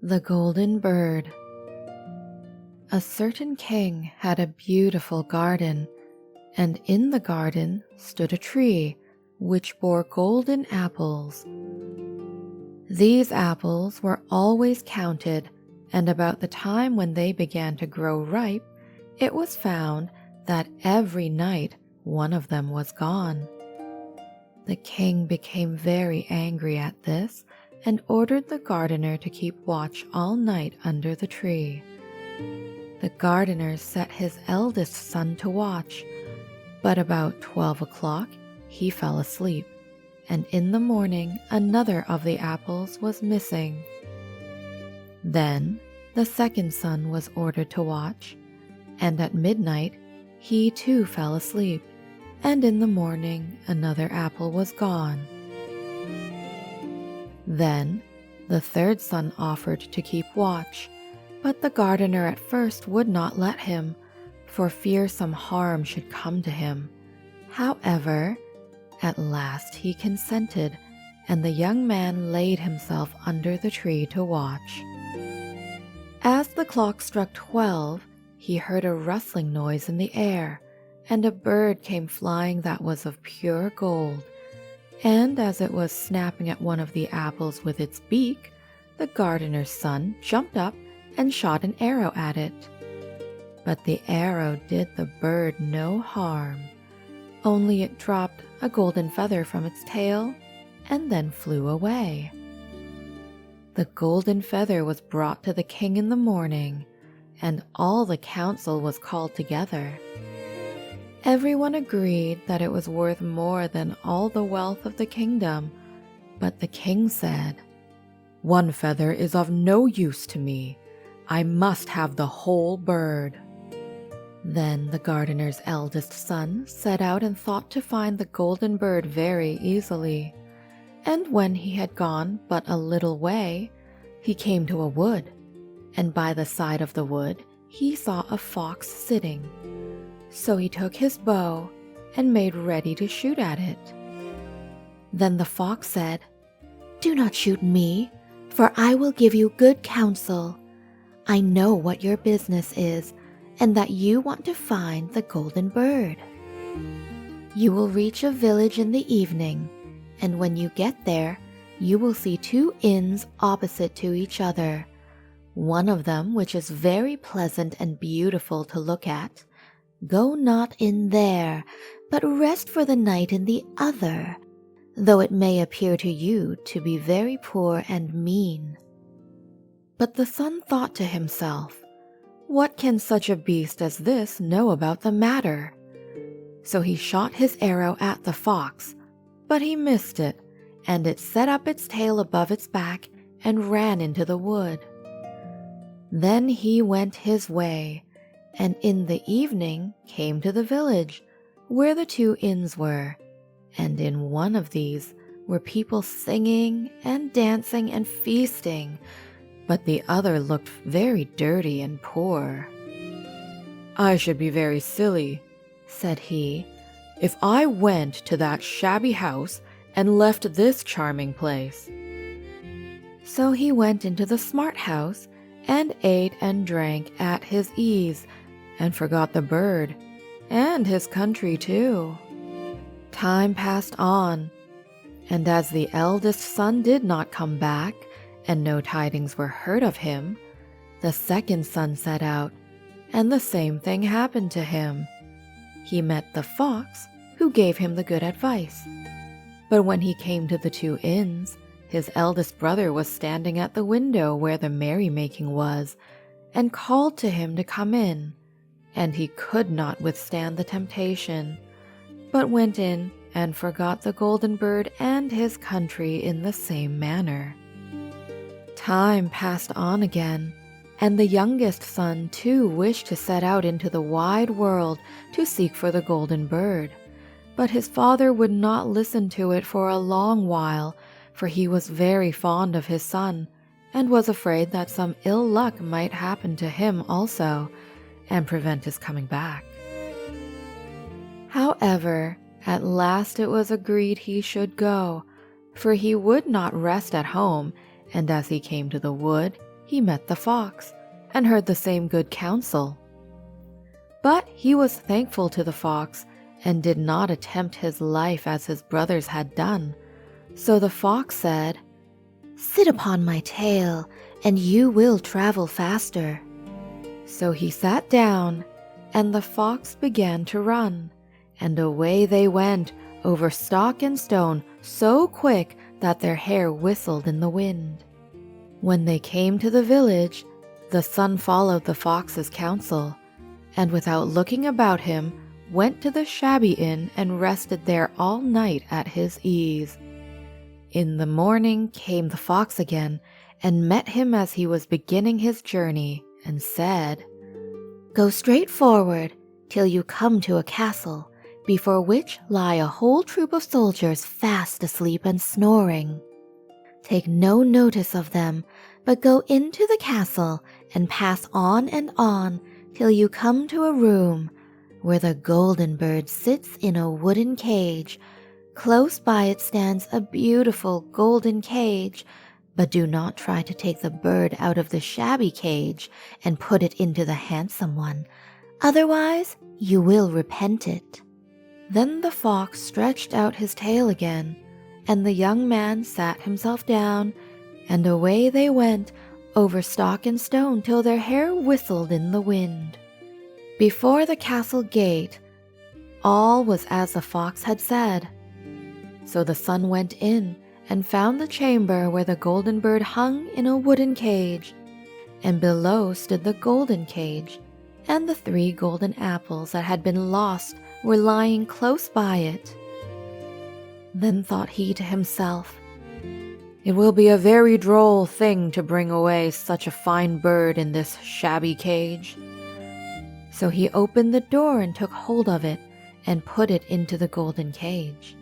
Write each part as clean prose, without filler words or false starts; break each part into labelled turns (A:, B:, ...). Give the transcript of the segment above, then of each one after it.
A: The Golden Bird. A certain king had a beautiful garden, and in the garden stood a tree which bore golden apples. These apples were always counted, and about the time when they began to grow ripe, it was found that every night one of them was gone. The king became very angry at this and ordered the gardener to keep watch all night under the tree. The gardener set his eldest son to watch, but about 12 o'clock he fell asleep, and in the morning another of the apples was missing. Then the second son was ordered to watch, and at midnight he too fell asleep, and in the morning another apple was gone. Then the third son offered to keep watch, but the gardener at first would not let him, for fear some harm should come to him. However, at last he consented, and the young man laid himself under the tree to watch. As the clock struck 12, he heard a rustling noise in the air, and a bird came flying that was of pure gold. And as it was snapping at one of the apples with its beak, the gardener's son jumped up and shot an arrow at it. But the arrow did the bird no harm, only it dropped a golden feather from its tail and then flew away. The golden feather was brought to the king in the morning, and all the council was called together. Everyone agreed that it was worth more than all the wealth of the kingdom, but the king said, "One feather is of no use to me. I must have the whole bird." Then the gardener's eldest son set out and thought to find the golden bird very easily. And when he had gone but a little way, he came to a wood, and by the side of the wood he saw a fox sitting. So he took his bow and made ready to shoot at it. Then the fox said, "Do not shoot me, for I will give you good counsel. I know what your business is, and that you want to find the golden bird. You will reach a village in the evening, and when you get there, you will see two inns opposite to each other. One of them, which is very pleasant and beautiful to look at. Go not in there, but rest for the night in the other, though it may appear to you to be very poor and mean." But the son thought to himself, "What can such a beast as this know about the matter?" So he shot his arrow at the fox, but he missed it, and it set up its tail above its back and ran into the wood. Then he went his way, and in the evening came to the village, where the two inns were, and in one of these were people singing and dancing and feasting, but the other looked very dirty and poor. "I should be very silly," said he, "if I went to that shabby house and left this charming place." So he went into the smart house and ate and drank at his ease, and forgot the bird, and his country too. Time passed on, and as the eldest son did not come back, and no tidings were heard of him, the second son set out, and the same thing happened to him. He met the fox, who gave him the good advice. But when he came to the two inns, his eldest brother was standing at the window where the merrymaking was, and called to him to come in, and he could not withstand the temptation, but went in and forgot the golden bird and his country in the same manner. Time passed on again, and the youngest son too wished to set out into the wide world to seek for the golden bird, but his father would not listen to it for a long while, for he was very fond of his son, and was afraid that some ill luck might happen to him also, and prevent his coming back. However, at last it was agreed he should go, for he would not rest at home, and as he came to the wood, he met the fox and heard the same good counsel. But he was thankful to the fox and did not attempt his life as his brothers had done. So the fox said, "Sit upon my tail, and you will travel faster." So he sat down, and the fox began to run, and away they went over stock and stone so quick that their hair whistled in the wind. When they came to the village, the son followed the fox's counsel, and without looking about him, went to the shabby inn and rested there all night at his ease. In the morning came the fox again, and met him as he was beginning his journey, and said, "Go straight forward till you come to a castle, before which lie a whole troop of soldiers fast asleep and snoring. Take no notice of them, but go into the castle and pass on till you come to a room where the golden bird sits in a wooden cage. Close by it stands a beautiful golden cage, but do not try to take the bird out of the shabby cage and put it into the handsome one. Otherwise, you will repent it." Then the fox stretched out his tail again, and the young man sat himself down, and away they went over stock and stone till their hair whistled in the wind. Before the castle gate, all was as the fox had said. So the son went in and found the chamber where the golden bird hung in a wooden cage, and below stood the golden cage, and the 3 golden apples that had been lost were lying close by it. Then thought he to himself, "It will be a very droll thing to bring away such a fine bird in this shabby cage." So he opened the door and took hold of it and put it into the golden cage.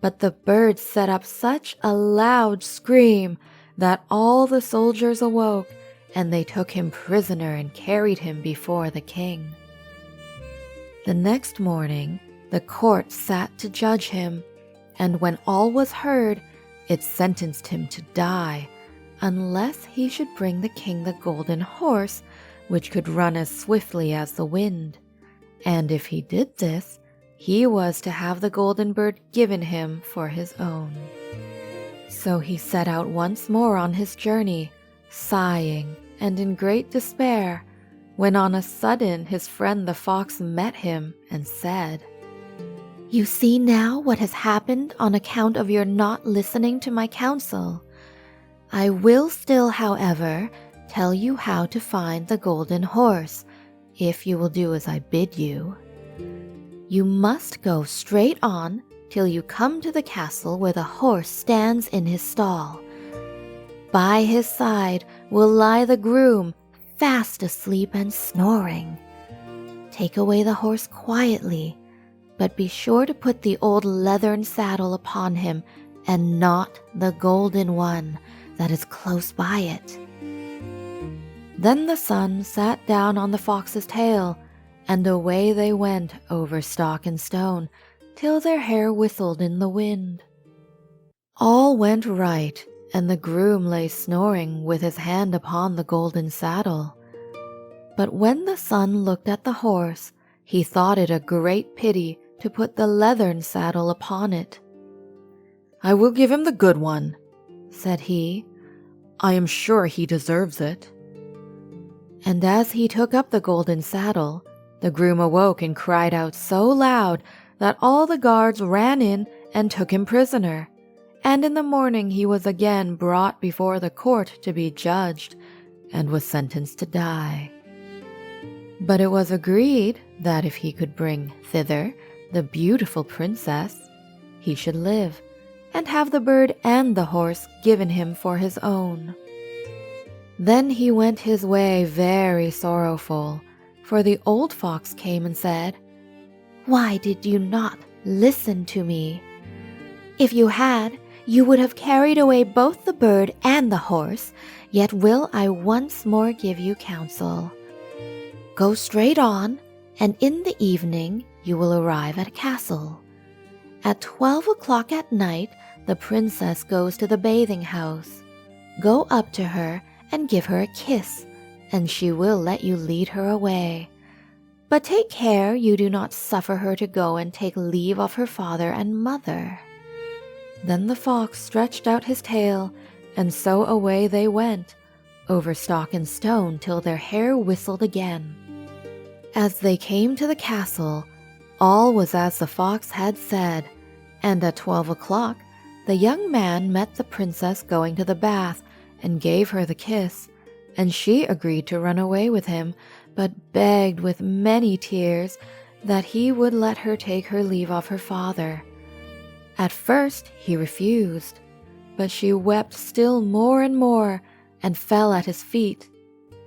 A: But the bird set up such a loud scream that all the soldiers awoke, and they took him prisoner and carried him before the king. The next morning, the court sat to judge him, and when all was heard, it sentenced him to die, unless he should bring the king the golden horse, which could run as swiftly as the wind. And if he did this, he was to have the golden bird given him for his own. So he set out once more on his journey, sighing and in great despair, when on a sudden his friend the fox met him and said, "You see now what has happened on account of your not listening to my counsel. I will still, however, tell you how to find the golden horse, if you will do as I bid you. You must go straight on till you come to the castle where the horse stands in his stall. By his side will lie the groom, fast asleep and snoring. Take away the horse quietly, but be sure to put the old leathern saddle upon him, and not the golden one that is close by it." Then the son sat down on the fox's tail, and away they went over stock and stone, till their hair whistled in the wind. All went right, and the groom lay snoring with his hand upon the golden saddle. But when the son looked at the horse, he thought it a great pity to put the leathern saddle upon it. "I will give him the good one," said he. "I am sure he deserves it." And as he took up the golden saddle, the groom awoke and cried out so loud that all the guards ran in and took him prisoner. And in the morning he was again brought before the court to be judged, and was sentenced to die. But it was agreed that if he could bring thither the beautiful princess, he should live, and have the bird and the horse given him for his own. Then he went his way very sorrowful, for the old fox came and said, "Why did you not listen to me? If you had, you would have carried away both the bird and the horse. Yet will I once more give you counsel. Go straight on, and in the evening you will arrive at a castle. At 12 o'clock at night, the princess goes to the bathing house. Go up to her and give her a kiss, and she will let you lead her away. But take care you do not suffer her to go and take leave of her father and mother." Then the fox stretched out his tail, and so away they went, over stock and stone till their hair whistled again. As they came to the castle, all was as the fox had said, and at 12 o'clock the young man met the princess going to the bath and gave her the kiss, and she agreed to run away with him, but begged with many tears that he would let her take her leave of her father. At first he refused, but she wept still more and more and fell at his feet,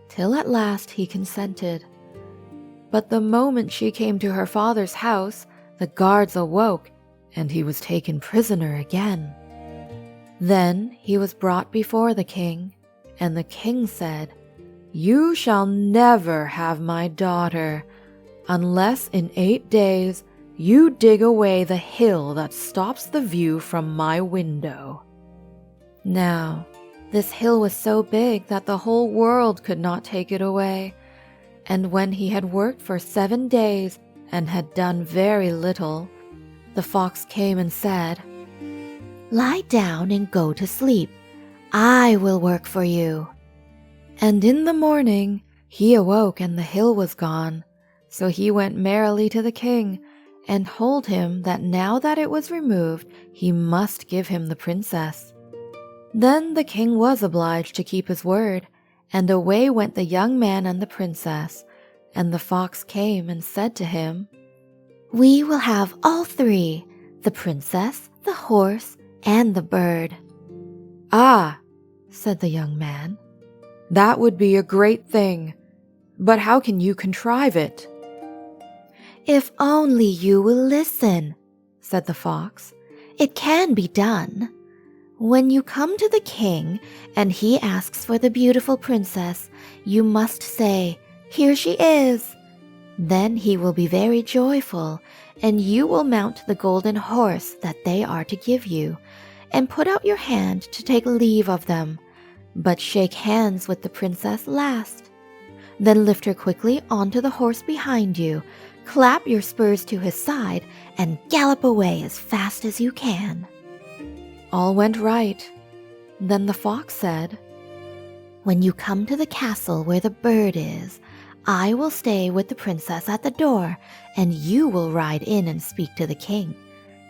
A: till at last he consented. But the moment she came to her father's house, the guards awoke, and he was taken prisoner again. Then he was brought before the king, and the king said, "You shall never have my daughter, unless in 8 days you dig away the hill that stops the view from my window." Now, this hill was so big that the whole world could not take it away, and when he had worked for 7 days and had done very little, the fox came and said, "Lie down and go to sleep. I will work for you." And in the morning he awoke and the hill was gone, so he went merrily to the king and told him that now that it was removed, he must give him the princess. Then the king was obliged to keep his word, and away went the young man and the princess, and the fox came and said to him, "We will have all 3, the princess, the horse, and the bird."
B: "Ah," said the young man, "that would be a great thing, but how can you contrive it?"
A: "If only you will listen," said the fox, "it can be done. When you come to the king and he asks for the beautiful princess, you must say, 'Here she is.' Then he will be very joyful, and you will mount the golden horse that they are to give you, and put out your hand to take leave of them, but shake hands with the princess last. Then lift her quickly onto the horse behind you, clap your spurs to his side, and gallop away as fast as you can." All went right. Then the fox said, "When you come to the castle where the bird is, I will stay with the princess at the door, and you will ride in and speak to the king.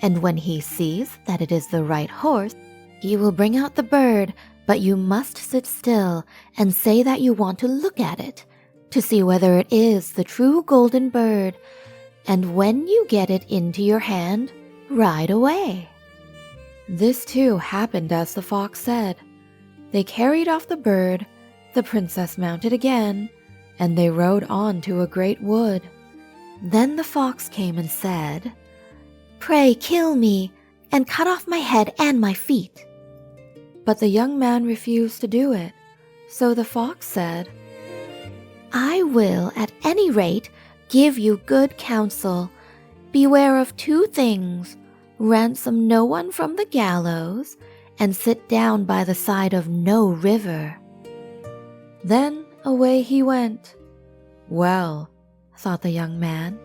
A: And when he sees that it is the right horse, he will bring out the bird, but you must sit still and say that you want to look at it, to see whether it is the true golden bird, and when you get it into your hand, ride away." This too happened as the fox said. They carried off the bird, the princess mounted again, and they rode on to a great wood. Then the fox came and said, "Pray kill me, and cut off my head and my feet." But the young man refused to do it, so the fox said, "I will at any rate give you good counsel. Beware of 2 things. Ransom no one from the gallows, and sit down by the side of no river." Then away he went.
B: "Well," thought the young man,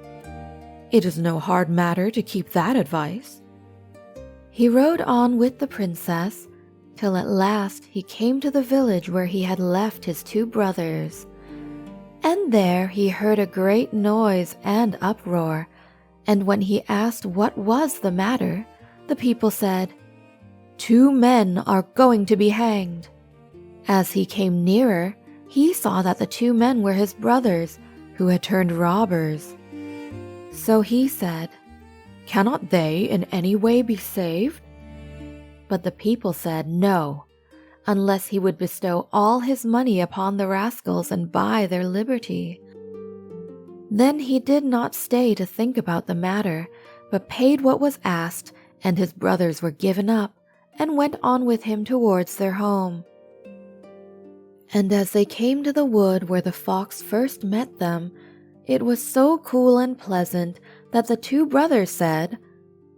B: "it is no hard matter to keep that advice."
A: He rode on with the princess, till at last he came to the village where he had left his 2 brothers. And there he heard a great noise and uproar, and when he asked what was the matter, the people said, "2 men are going to be hanged." As he came nearer, he saw that the 2 men were his brothers, who had turned robbers. So he said, "Cannot they in any way be saved?" But the people said no, unless he would bestow all his money upon the rascals and buy their liberty. Then he did not stay to think about the matter, but paid what was asked, and his brothers were given up, and went on with him towards their home. And as they came to the wood where the fox first met them, it was so cool and pleasant that the 2 brothers said,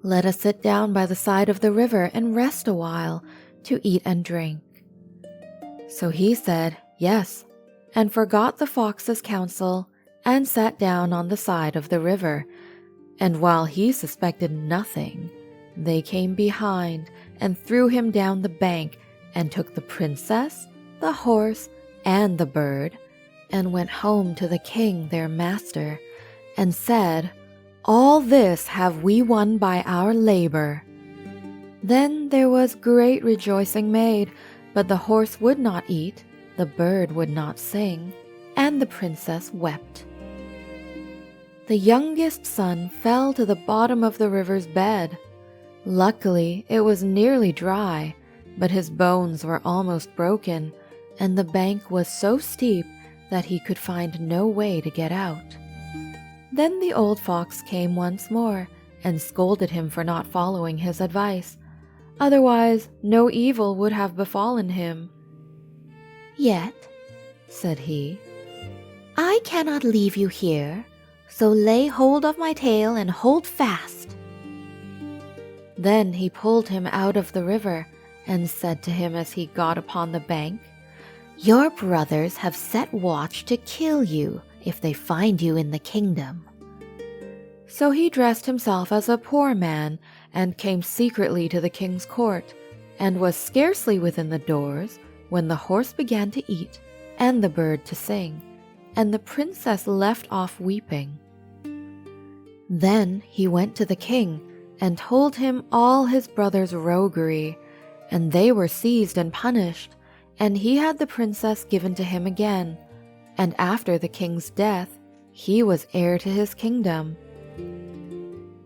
A: "Let us sit down by the side of the river and rest a while, to eat and drink." So he said yes, and forgot the fox's counsel, and sat down on the side of the river. And while he suspected nothing, they came behind and threw him down the bank, and took the princess, the horse, and the bird, and went home to the king their master, and said, "All this have we won by our labor." Then there was great rejoicing made, but the horse would not eat, the bird would not sing, and the princess wept. The youngest son fell to the bottom of the river's bed. Luckily, it was nearly dry, but his bones were almost broken, and the bank was so steep that he could find no way to get out. Then the old fox came once more and scolded him for not following his advice. Otherwise, no evil would have befallen him.
B: "Yet," said he, "I cannot leave you here, so lay hold of my tail and hold fast."
A: Then he pulled him out of the river and said to him as he got upon the bank,
B: "Your brothers have set watch to kill you if they find you in the kingdom."
A: So he dressed himself as a poor man and came secretly to the king's court, and was scarcely within the doors when the horse began to eat and the bird to sing, and the princess left off weeping. Then he went to the king and told him all his brothers' roguery, and they were seized and punished, and he had the princess given to him again, and after the king's death he was heir to his kingdom.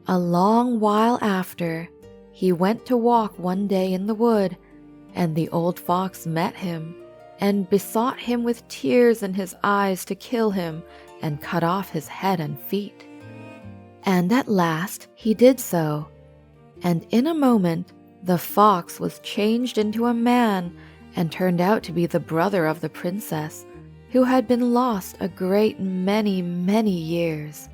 A: A long while after, he went to walk one day in the wood, and the old fox met him, and besought him with tears in his eyes to kill him and cut off his head and feet. And at last he did so, and in a moment the fox was changed into a man and turned out to be the brother of the princess, who had been lost a great many years.